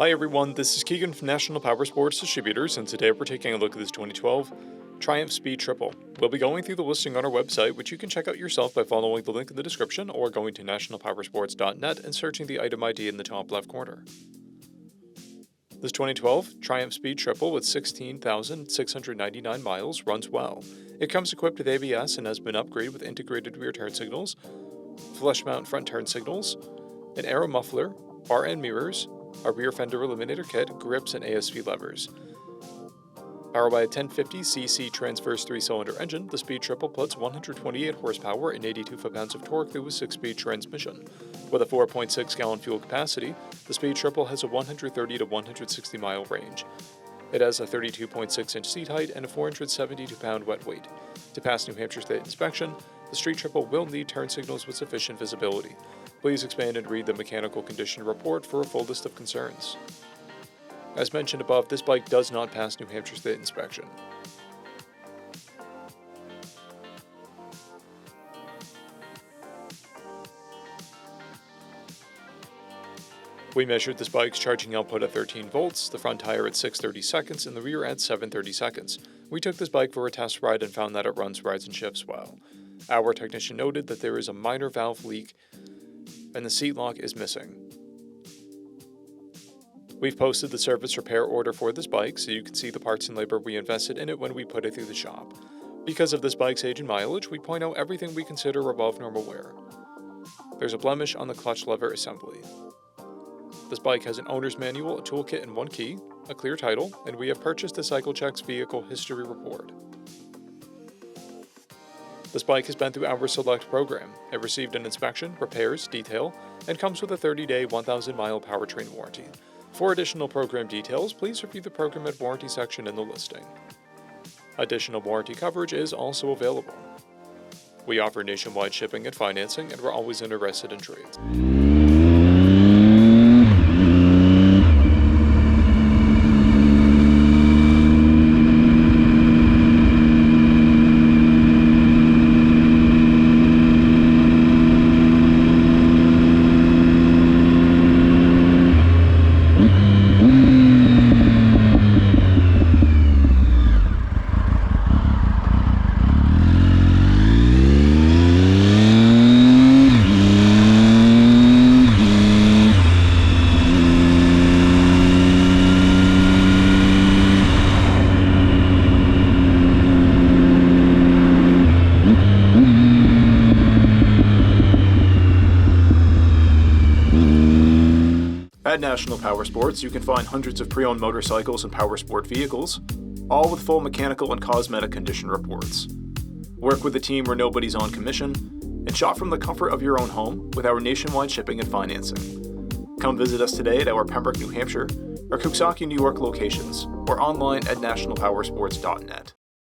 Hi everyone, this is Keegan from National Powersports Distributors, and today we're taking a look at this 2012 Triumph Speed Triple. We'll be going through the listing on our website, which you can check out yourself by following the link in the description or going to nationalpowersports.net and searching the item ID in the top left corner. This 2012 Triumph Speed Triple with 16,699 miles runs well. It comes equipped with ABS and has been upgraded with integrated rear turn signals, flush mount front turn signals, an aero muffler, bar end mirrors, a rear fender eliminator kit, grips, and ASV levers. Powered by a 1050cc transverse 3-cylinder engine, the Speed Triple puts 128 horsepower and 82 foot-pounds of torque through a 6-speed transmission. With a 4.6-gallon fuel capacity, the Speed Triple has a 130 to 160 mile range. It has a 32.6-inch seat height and a 472-pound wet weight. To pass New Hampshire State inspection, the Speed Triple will need turn signals with sufficient visibility. Please expand and read the mechanical condition report for a full list of concerns. As mentioned above, this bike does not pass New Hampshire State inspection. We measured this bike's charging output at 13 volts, the front tire at 630 seconds, and the rear at 730 seconds. We took this bike for a test ride and found that it runs, rides, and shifts well. Our technician noted that there is a minor valve leak and the seat lock is missing. We've posted the service repair order for this bike so you can see the parts and labor we invested in it when we put it through the shop. Because of this bike's age and mileage, we point out everything we consider above normal wear. There's a blemish on the clutch lever assembly. This bike has an owner's manual, a toolkit, and one key, a clear title, and we have purchased the CycleCheck's vehicle history report. This bike has been through our Select program. It received an inspection, repairs, detail, and comes with a 30-day, 1,000-mile powertrain warranty. For additional program details, please review the program and warranty section in the listing. Additional warranty coverage is also available. We offer nationwide shipping and financing, and we're always interested in trades. At National Powersports, you can find hundreds of pre-owned motorcycles and powersport vehicles, all with full mechanical and cosmetic condition reports. Work with a team where nobody's on commission, and shop from the comfort of your own home with our nationwide shipping and financing. Come visit us today at our Pembroke, New Hampshire, or Coxsackie, New York locations, or online at nationalpowersports.net.